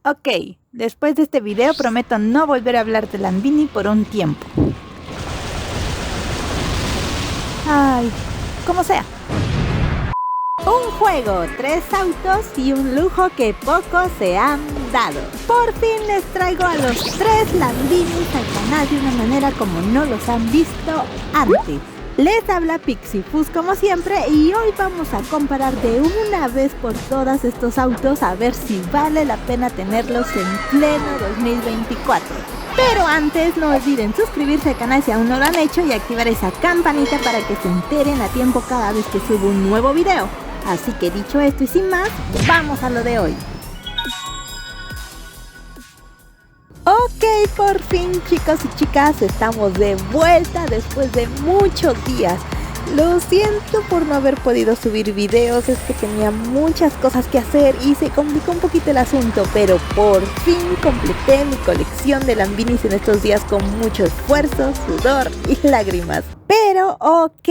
Ok, después de este video prometo no volver a hablar de Lambini por un tiempo. Ay, como sea. Un juego, 3 autos y un lujo que pocos se han dado. Por fin les traigo a los 3 Lambinis al canal de una manera como no los han visto antes. Les habla Pixifus como siempre y hoy vamos a comparar de una vez por todas estos autos a ver si vale la pena tenerlos en pleno 2024. Pero antes no olviden suscribirse al canal si aún no lo han hecho y activar esa campanita para que se enteren a tiempo cada vez que subo un nuevo video. Así que dicho esto y sin más, vamos a lo de hoy. Ok, por fin chicos y chicas, estamos de vuelta después de muchos días. Lo siento por no haber podido subir videos, es que tenía muchas cosas que hacer y se complicó un poquito el asunto, pero por fin completé mi colección de Lambinis en estos días con mucho esfuerzo, sudor y lágrimas. Pero ok,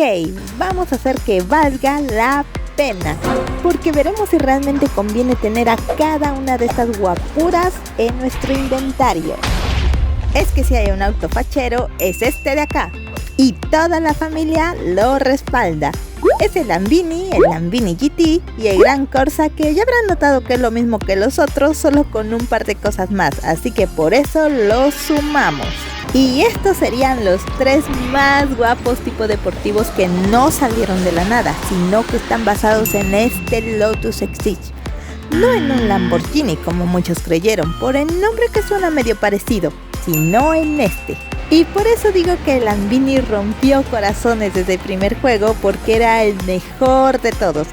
vamos a hacer que valga la pena, porque veremos si realmente conviene tener a cada una de estas guapuras en nuestro inventario. Es que si hay un auto fachero, es este de acá, y toda la familia lo respalda. Es el Lambini GT y el Gran Corsa, que ya habrán notado que es lo mismo que los otros, solo con un par de cosas más, así que por eso los sumamos. Y estos serían los 3 más guapos tipo deportivos que no salieron de la nada, sino que están basados en este Lotus Exige. No en un Lamborghini como muchos creyeron, por el nombre que suena medio parecido, sino en este. Y por eso digo que el Lambini rompió corazones desde el primer juego, porque era el mejor de todos,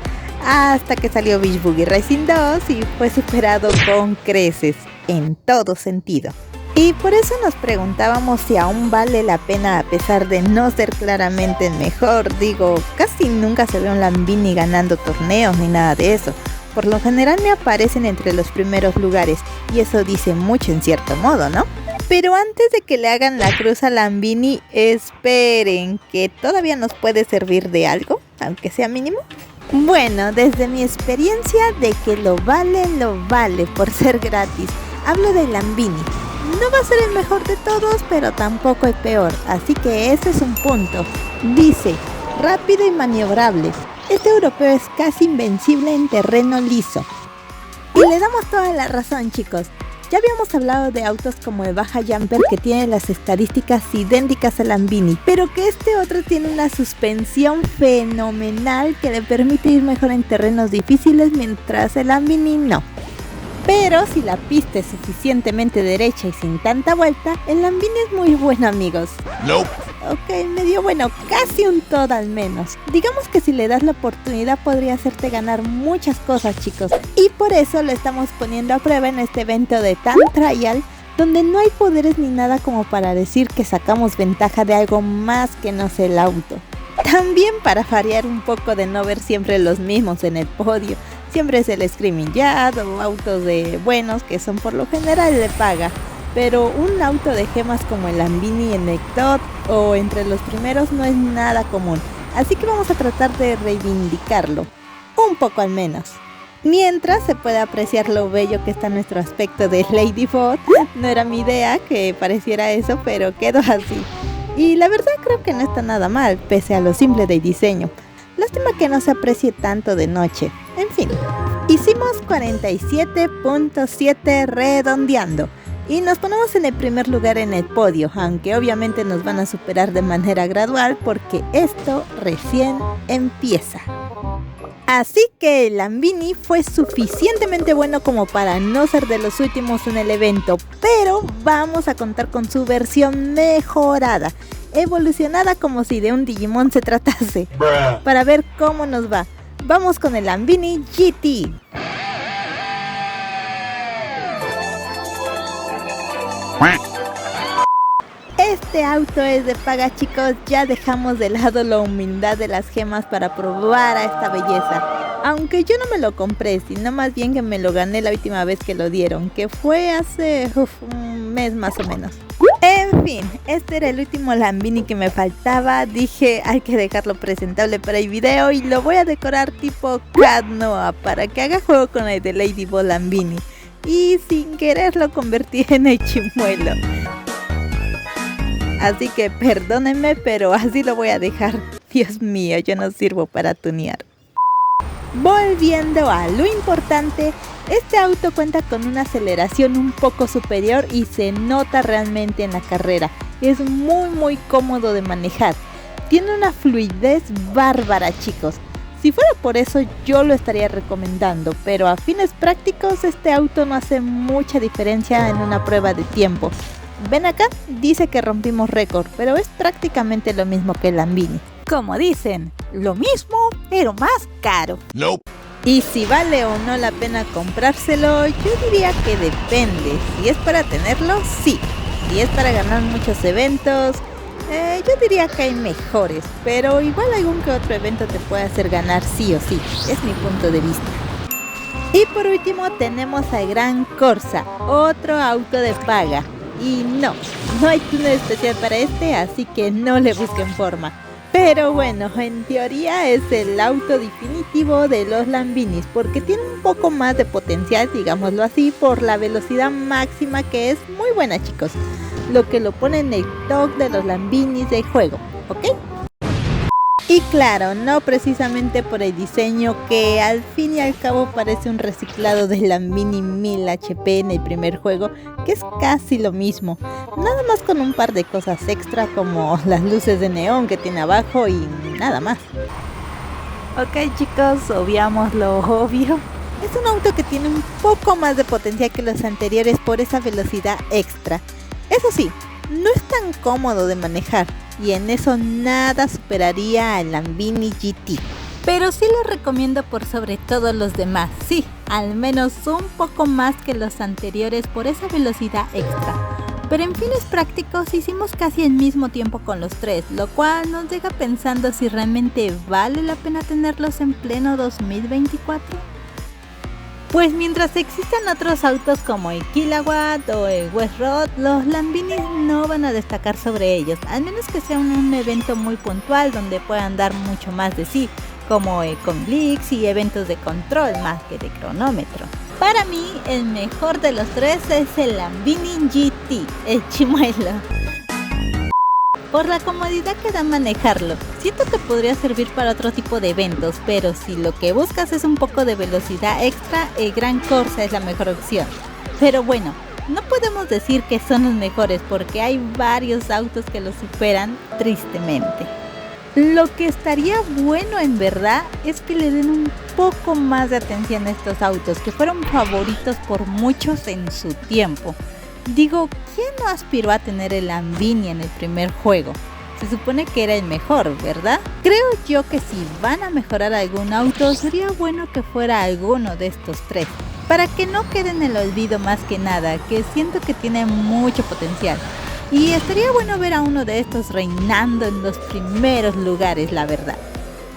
hasta que salió Beach Boogie Racing 2 y fue superado con creces, en todo sentido. Y por eso nos preguntábamos si aún vale la pena a pesar de no ser claramente el mejor. Digo, casi nunca se ve un Lambini ganando torneos ni nada de eso. Por lo general me aparecen entre los primeros lugares y eso dice mucho en cierto modo, ¿no? Pero antes de que le hagan la cruz a Lambini, esperen, que todavía nos puede servir de algo, aunque sea mínimo. Bueno, desde mi experiencia de que lo vale por ser gratis, hablo de Lambini. No va a ser el mejor de todos, pero tampoco el peor, así que ese es un punto. Dice, rápido y maniobrable. Este europeo es casi invencible en terreno liso. Y le damos toda la razón, chicos. Ya habíamos hablado de autos como el Baja Jumper, que tiene las estadísticas idénticas al Lambini, pero que este otro tiene una suspensión fenomenal que le permite ir mejor en terrenos difíciles, mientras el Lambini no. Pero si la pista es suficientemente derecha y sin tanta vuelta, el Lambini es muy bueno, amigos. Nope. Ok, medio bueno, casi un todo al menos. Digamos que si le das la oportunidad podría hacerte ganar muchas cosas, chicos. Y por eso lo estamos poniendo a prueba en este evento de Time Trial, donde no hay poderes ni nada como para decir que sacamos ventaja de algo más que no sea el auto. También para variar un poco de no ver siempre los mismos en el podio. Siempre es el Screaming Yard o autos de buenos que son por lo general de paga. Pero un auto de gemas como el Lambini en el top o entre los primeros no es nada común. Así que vamos a tratar de reivindicarlo, un poco al menos. Mientras se puede apreciar lo bello que está nuestro aspecto de Ladybot. No era mi idea que pareciera eso, pero quedó así. Y la verdad creo que no está nada mal, pese a lo simple del diseño. Lástima que no se aprecie tanto de noche. En fin, hicimos 47.7 redondeando. Y nos ponemos en el primer lugar en el podio, aunque obviamente nos van a superar de manera gradual porque esto recién empieza. Así que el Lambini fue suficientemente bueno como para no ser de los últimos en el evento, pero vamos a contar con su versión mejorada, evolucionada como si de un Digimon se tratase, para ver cómo nos va. Vamos con el Lambini GT. Este auto es de paga, chicos, ya dejamos de lado la humildad de las gemas para probar a esta belleza. Aunque yo no me lo compré, sino más bien que me lo gané la última vez que lo dieron, que fue hace un mes más o menos. En fin, este era el último Lambini que me faltaba. Dije, hay que dejarlo presentable para el video y lo voy a decorar tipo Cat Noah para que haga juego con el de Ladybot Lambini. y sin querer lo convertí en el chimuelo. Así que perdónenme, pero así lo voy a dejar. Dios mío, yo no sirvo para tunear. Volviendo a lo importante, este auto cuenta con una aceleración un poco superior y se nota realmente en la carrera. Es muy cómodo de manejar. Tiene una fluidez bárbara, chicos. Si fuera por eso yo lo estaría recomendando, pero a fines prácticos este auto no hace mucha diferencia en una prueba de tiempo. Ven acá, dice que rompimos récord, pero es prácticamente lo mismo que el Lamborghini. Como dicen, lo mismo, pero más caro. Nope. Y si vale o no la pena comprárselo, yo diría que depende. Si es para tenerlo, sí. Si es para ganar muchos eventos, yo diría que hay mejores, pero igual algún que otro evento te puede hacer ganar sí o sí, es mi punto de vista. Y por último tenemos al Gran Corsa, otro auto de paga. Y no hay túnel especial para este, así que no le busquen forma. Pero bueno, en teoría es el auto definitivo de los Lamborghinis, porque tiene un poco más de potencial, digámoslo así, por la velocidad máxima que es muy buena, chicos. Lo que lo pone en el top de los Lamborghinis del juego, ¿ok? Y claro, no precisamente por el diseño, que al fin y al cabo parece un reciclado del Lamborghini 1000 HP en el primer juego, que es casi lo mismo, nada más con un par de cosas extra como las luces de neón que tiene abajo y nada más. Ok chicos, obviamos lo obvio. Es un auto que tiene un poco más de potencial que los anteriores por esa velocidad extra. Eso sí, no es tan cómodo de manejar y en eso nada superaría al Lamborghini GT. Pero sí lo recomiendo por sobre todos los demás, sí, al menos un poco más que los anteriores por esa velocidad extra. Pero en fines prácticos hicimos casi el mismo tiempo con los tres, lo cual nos deja pensando si realmente vale la pena tenerlos en pleno 2024. Pues mientras existan otros autos como el Kilowatt o el West Road, los Lamborghinis no van a destacar sobre ellos, al menos que sea un evento muy puntual donde puedan dar mucho más de sí, como con leaks y eventos de control más que de cronómetro. Para mí, el mejor de los tres es el Lamborghini GT, el chimuelo. Por la comodidad que da manejarlo, siento que podría servir para otro tipo de eventos, pero si lo que buscas es un poco de velocidad extra, el Gran Corsa es la mejor opción. Pero bueno, no podemos decir que son los mejores porque hay varios autos que los superan tristemente. Lo que estaría bueno en verdad es que le den un poco más de atención a estos autos que fueron favoritos por muchos en su tiempo. Digo, ¿quién no aspiró a tener el Lamborghini en el primer juego? Se supone que era el mejor, ¿verdad? Creo yo que si van a mejorar algún auto, sería bueno que fuera alguno de estos tres, para que no quede en el olvido más que nada, que siento que tiene mucho potencial. Y estaría bueno ver a uno de estos reinando en los primeros lugares, la verdad.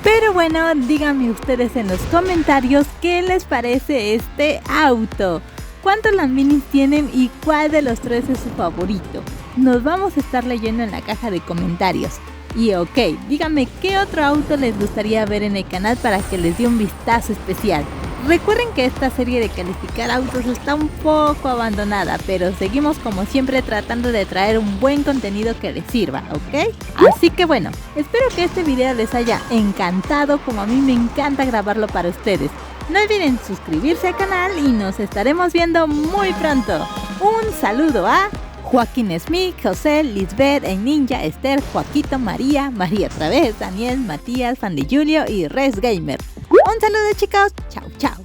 Pero bueno, díganme ustedes en los comentarios qué les parece este auto. ¿Cuántos Lamborghinis tienen y cuál de los tres es su favorito? Nos vamos a estar leyendo en la caja de comentarios. Y ok, díganme qué otro auto les gustaría ver en el canal para que les dé un vistazo especial. Recuerden que esta serie de calificar autos está un poco abandonada, pero seguimos como siempre tratando de traer un buen contenido que les sirva, ¿ok? Así que bueno, espero que este video les haya encantado como a mí me encanta grabarlo para ustedes. No olviden suscribirse al canal y nos estaremos viendo muy pronto. Un saludo a Joaquín Smith, José, Lisbeth, el Ninja, Esther, Joaquito, María otra vez, Daniel, Matías, Fan de Julio y Res Gamer. Un saludo chicos, chao chao.